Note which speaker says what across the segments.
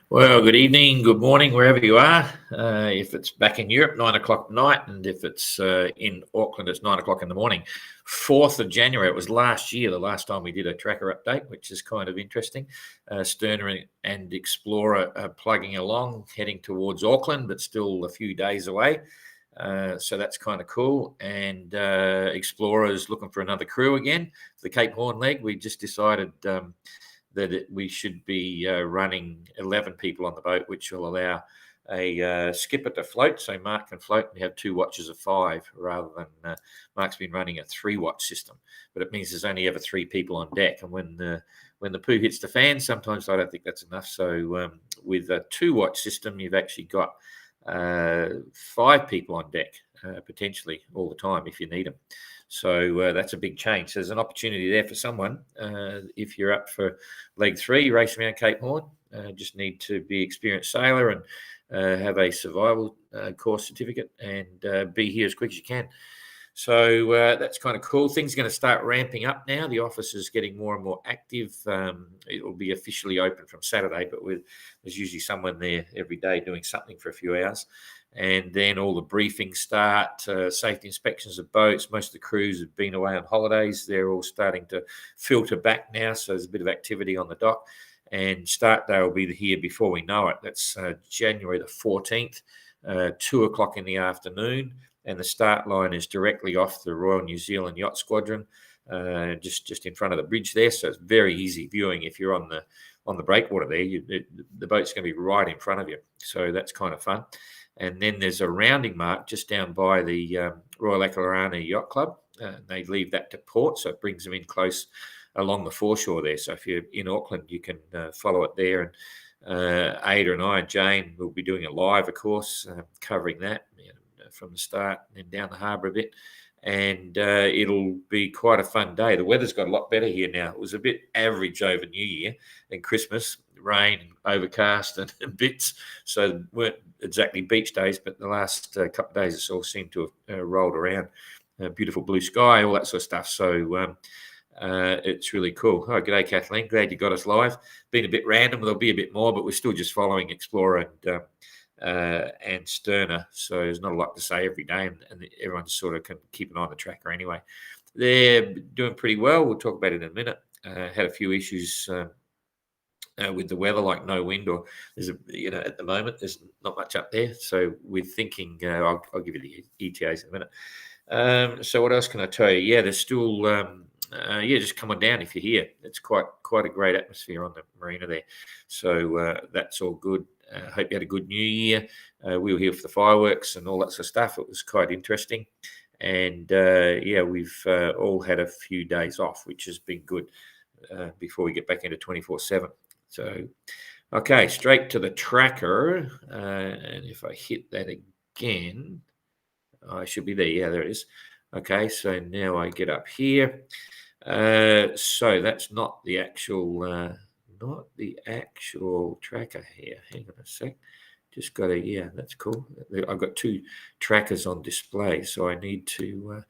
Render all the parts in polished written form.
Speaker 1: Well, good evening, good morning, wherever you are. If it's back in Europe, 9 o'clock at night, and if it's in Auckland, it's 9 o'clock in the morning. 4th of January, it was last year, the last time we did a tracker update, which is kind of interesting. Sterner and Explorer are plugging along, heading towards Auckland, but still a few days away. So that's kind of cool. And Explorer is looking for another crew again. The Cape Horn leg, we just decided that we should be running 11 people on the boat, which will allow a skipper to float. So Mark can float and have 2 watches of 5 rather than Mark's been running a 3-watch system. But it means there's only ever 3 people on deck. And when the poo hits the fan, sometimes I don't think that's enough. So with a 2-watch system, you've actually got 5 people on deck potentially all the time if you need them. So that's a big change. So there's an opportunity there for someone. If you're up for leg 3, race around Cape Horn, just need to be experienced sailor and have a survival course certificate and be here as quick as you can. So that's kind of cool. Things are going to start ramping up now. The office is getting more and more active. It will be officially open from Saturday, but there's usually someone there every day doing something for a few hours. And then all the briefings start, safety inspections of boats. Most of the crews have been away on holidays. They're all starting to filter back now, so there's a bit of activity on the dock. And start day will be here before we know it. That's January the 14th, 2 o'clock in the afternoon. And the start line is directly off the Royal New Zealand Yacht Squadron, just in front of the bridge there. So it's very easy viewing if you're on the breakwater there. The boat's going to be right in front of you. So that's kind of fun. And then there's a rounding mark just down by the Royal Aquilana Yacht Club. They leave that to port, so it brings them in close along the foreshore there. So if you're in Auckland, you can follow it there. And Ada and I and Jane will be doing it live, of course, covering that from the start and then down the harbour a bit. And it'll be quite a fun day. The weather's got a lot better here now. It was a bit average over New Year and Christmas, rain, overcast and bits. So weren't exactly beach days, but the last couple of days it's all seemed to have rolled around. Beautiful blue sky, all that sort of stuff. So it's really cool. Oh, g'day, Kathleen. Glad you got us live. Been a bit random. There'll be a bit more, but we're still just following Explorer and Sterner. So there's not a lot to say every day, and everyone sort of can keep an eye on the tracker anyway. They're doing pretty well. We'll talk about it in a minute. Had a few issues with the weather, like no wind, or there's at the moment there's not much up there. So we're thinking I'll give you the ETAs in a minute. So what else can I tell you? Yeah, there's still just come on down if you're here. It's quite a great atmosphere on the marina there. So that's all good. Hope you had a good New Year. We were here for the fireworks and all that sort of stuff. It was quite interesting. And we've all had a few days off, which has been good before we get back into 24/7. So, okay, straight to the tracker. And if I hit that again, I should be there. Yeah, there it is. Okay, so now I get up here. So that's not the actual tracker here. Hang on a sec. Just got that's cool. I've got 2 trackers on display, so I need to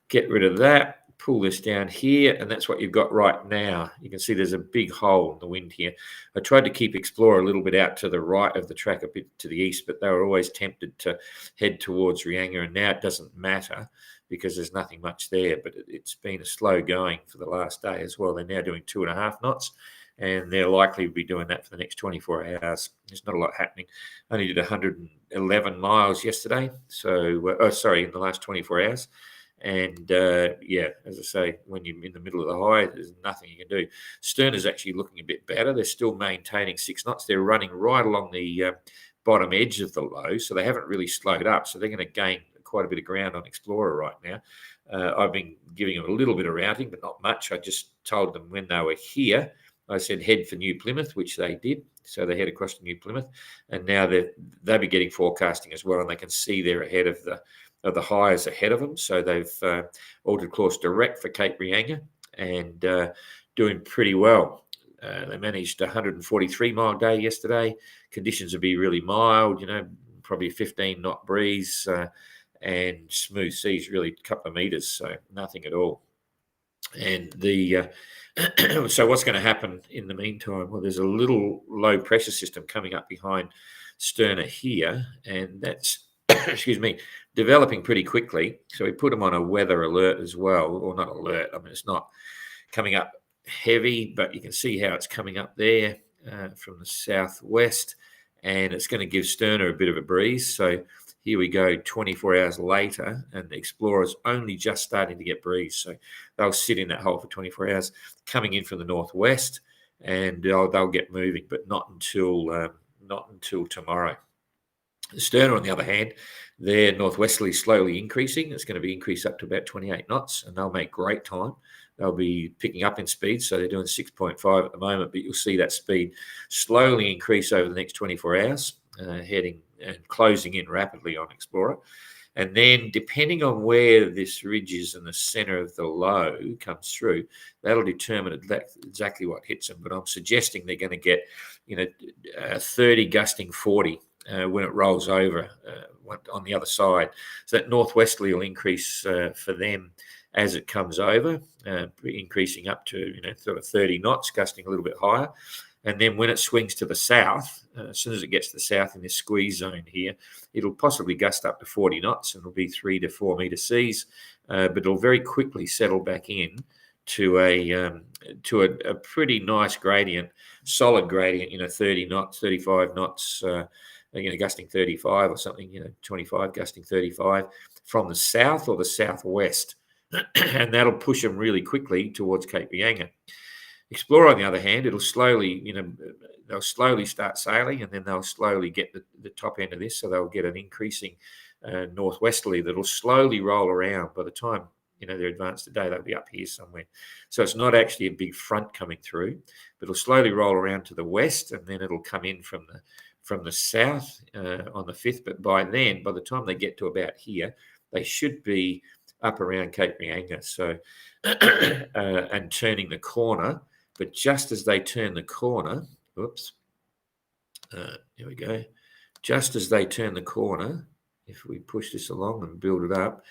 Speaker 1: get rid of that. Pull this down here, and that's what you've got right now. You can see there's a big hole in the wind here. I tried to keep Explorer a little bit out to the right of the track, a bit to the east, but they were always tempted to head towards Rianga, and now it doesn't matter because there's nothing much there, but it's been a slow going for the last day as well. They're now doing 2.5 knots, and they're likely to be doing that for the next 24 hours. There's not a lot happening. Only did 111 miles yesterday, so in the last 24 hours. And as I say, when you're in the middle of the high, there's nothing you can do. Stern is actually looking a bit better. They're still maintaining 6 knots. They're running right along the bottom edge of the low, so they haven't really slowed up. So they're going to gain quite a bit of ground on Explorer right now. I've been giving them a little bit of routing, but not much. I just told them when they were here, I said head for New Plymouth, which they did. So they head across to New Plymouth, and now they'll be getting forecasting as well, and they can see they're ahead of the highs ahead of them. So they've altered course direct for Cape Rianga and doing pretty well. They managed a 143-mile day yesterday. Conditions would be really mild, probably a 15-knot breeze. and smooth seas, really a couple of meters, so nothing at all. And so what's going to happen in the meantime? Well, there's a little low pressure system coming up behind Sterna here, and that's excuse me, developing pretty quickly. So we put them on a weather alert as well, or not alert. I mean, it's not coming up heavy, but you can see how it's coming up there from the southwest, and it's going to give Sterna a bit of a breeze. So here we go, 24 hours later, and the Explorer's only just starting to get breeze. So they'll sit in that hole for 24 hours, coming in from the northwest, and they'll get moving, but not until tomorrow. The Sterna, on the other hand, they're northwesterly slowly increasing. It's going to be increased up to about 28 knots, and they'll make great time. They'll be picking up in speed, so they're doing 6.5 at the moment, but you'll see that speed slowly increase over the next 24 hours, heading and closing in rapidly on Explorer. And then depending on where this ridge is in the center of the low comes through, that'll determine exactly what hits them. But I'm suggesting they're going to get, 30 gusting 40 when it rolls over on the other side. So that northwesterly will increase for them as it comes over, increasing up to sort of 30 knots, gusting a little bit higher. And then when it swings to the south, as soon as it gets to the south in this squeeze zone here, it'll possibly gust up to 40 knots, and it'll be 3 to 4 meter seas, but it'll very quickly settle back in to a pretty nice gradient, solid gradient, 30 knots, 35 knots, gusting 35 or something, 25 gusting 35 from the south or the southwest. And that'll push them really quickly towards Cape Reinga. Explorer, on the other hand, it'll slowly, they'll slowly start sailing, and then they'll slowly get the top end of this, so they'll get an increasing northwesterly that'll slowly roll around. By the time they're advanced today, they'll be up here somewhere. So it's not actually a big front coming through, but it'll slowly roll around to the west, and then it'll come in from the south on the 5th. But by the time they get to about here, they should be up around Cape Reinga. So and turning the corner. But just as they turn the corner, here we go. Just as they turn the corner, if we push this along and build it up,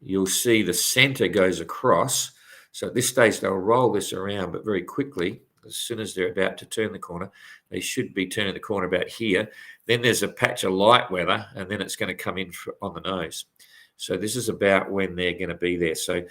Speaker 1: you'll see the center goes across. So at this stage, they'll roll this around, but very quickly, as soon as they're about to turn the corner, they should be turning the corner about here. Then there's a patch of light weather, and then it's going to come in on the nose. So this is about when they're going to be there. So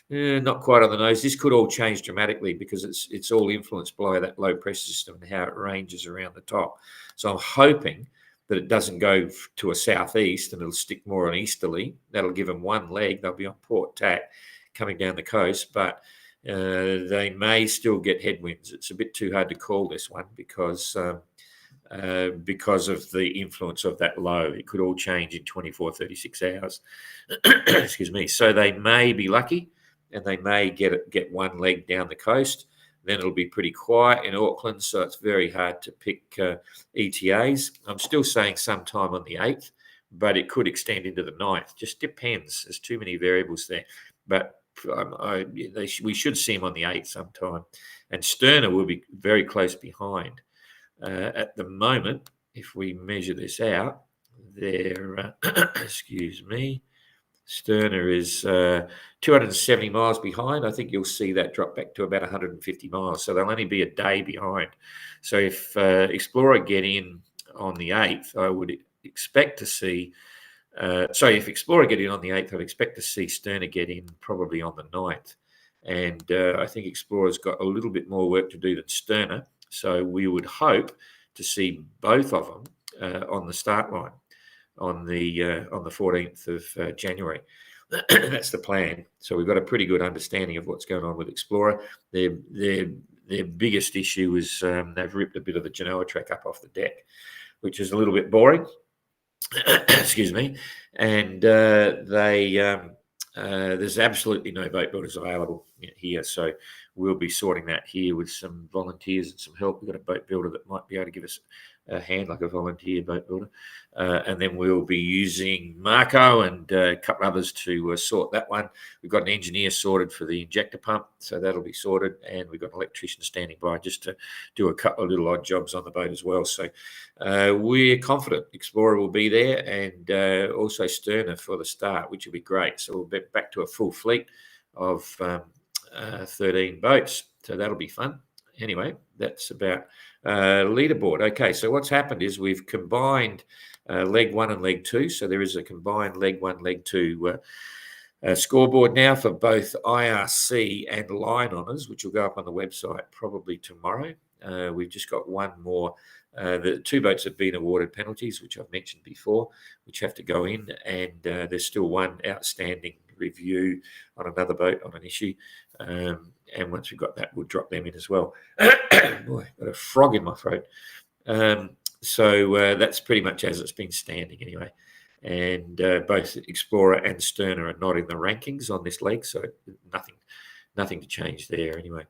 Speaker 1: not quite on the nose. This could all change dramatically because it's all influenced by that low pressure system and how it ranges around the top. So I'm hoping that it doesn't go to a southeast and it'll stick more on easterly. That'll give them one leg. They'll be on port tack coming down the coast, but they may still get headwinds. It's a bit too hard to call this one because of the influence of that low. It could all change in 24, 36 hours. Excuse me. So they may be lucky and they may get one leg down the coast. Then it'll be pretty quiet in Auckland, so it's very hard to pick ETAs. I'm still saying sometime on the 8th, but it could extend into the 9th. Just depends. There's too many variables there. But we should see them on the 8th sometime. And Sterna will be very close behind. At the moment, if we measure this out, they're, excuse me, Sterna is 270 miles behind. I think you'll see that drop back to about 150 miles. So they'll only be a day behind. So if Explorer get in on the 8th, I would expect to see, if Explorer get in on the 8th, I'd expect to see Sterna get in probably on the 9th. And I think Explorer's got a little bit more work to do than Sterna. So we would hope to see both of them on the start line on the 14th of January. That's the plan. So we've got a pretty good understanding of what's going on with Explorer. Their biggest issue is they've ripped a bit of the Genoa track up off the deck, which is a little bit boring. Excuse me. And there's absolutely no boat builders available here. So we'll be sorting that here with some volunteers and some help. We've got a boat builder that might be able to give us a hand, like a volunteer boat builder. and then we'll be using Marco and a couple others to sort that one. We've got an engineer sorted for the injector pump, so that'll be sorted, and we've got an electrician standing by just to do a couple of little odd jobs on the boat as well. So we're confident Explorer will be there, and also Sterner for the start, which will be great. So we'll be back to a full fleet of 13 boats, so that'll be fun. Anyway, that's about leaderboard. Okay, so what's happened is we've combined leg 1 and leg 2. So there is a combined leg 1, leg 2 scoreboard now for both IRC and line honours, which will go up on the website probably tomorrow. We've just got one more. The 2 boats have been awarded penalties, which I've mentioned before, which have to go in, and there's still one outstanding review on another boat on an issue. And once we've got that, we'll drop them in as well. Boy, got a frog in my throat. So that's pretty much as it's been standing anyway. And both Explorer and Sterner are not in the rankings on this leg, so nothing to change there anyway.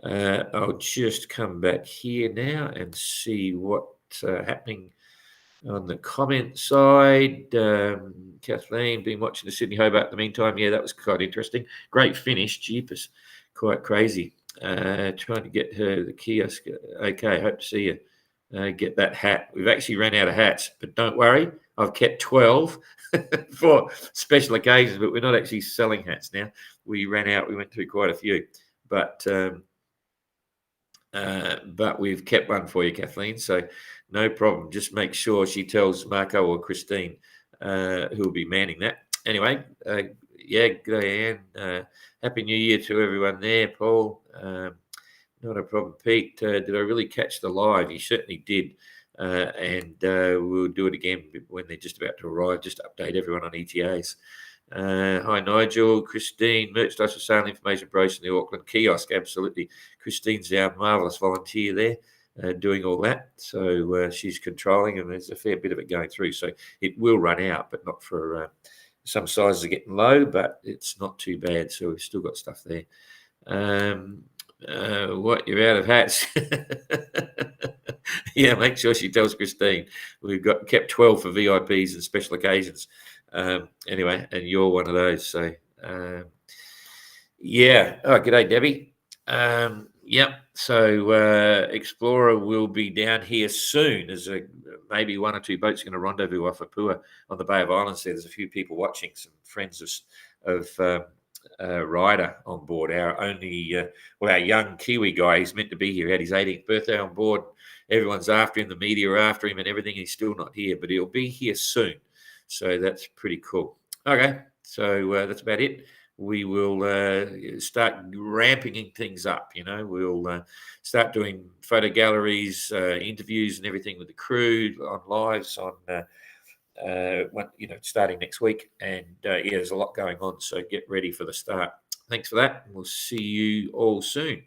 Speaker 1: I'll just come back here now and see what's happening on the comment side. Kathleen, been watching the Sydney Hobart in the meantime. Yeah, that was quite interesting. Great finish. Jeepers, quite crazy. Trying to get her the kiosk. Okay, hope to see you. Get that hat. We've actually run out of hats, but don't worry. I've kept 12 for special occasions, but we're not actually selling hats now. We ran out. We went through quite a few, but we've kept one for you, Kathleen. So no problem. Just make sure she tells Marco or Christine who will be manning that. Anyway, yeah, good day, Anne. Happy New Year to everyone there, Paul. Not a problem. Pete, did I really catch the live? You certainly did. And we'll do it again when they're just about to arrive, just to update everyone on ETAs. Hi, Nigel. Christine, merchandise for sale information brochure in the Auckland kiosk. Absolutely. Christine's our marvellous volunteer there, doing all that. So she's controlling, and there's a fair bit of it going through. So it will run out, but not for some sizes are getting low, but it's not too bad. So we've still got stuff there. What, you're out of hats? Yeah, make sure she tells Christine. We've kept 12 for VIPs and special occasions. Anyway, and you're one of those. So, yeah. Oh, g'day, Debbie. Yep. So Explorer will be down here soon. There's maybe 1 or 2 boats going to rendezvous off Apua on the Bay of Islands. There's a few people watching, some friends of Ryder on board. Our young Kiwi guy. He's meant to be here. He had his 18th birthday on board. Everyone's after him. The media are after him and everything. He's still not here, but he'll be here soon. So that's pretty cool. Okay, so that's about it. We will start ramping things up. We'll start doing photo galleries, interviews, and everything with the crew on lives on. Starting next week, and there's a lot going on. So get ready for the start. Thanks for that. We'll see you all soon.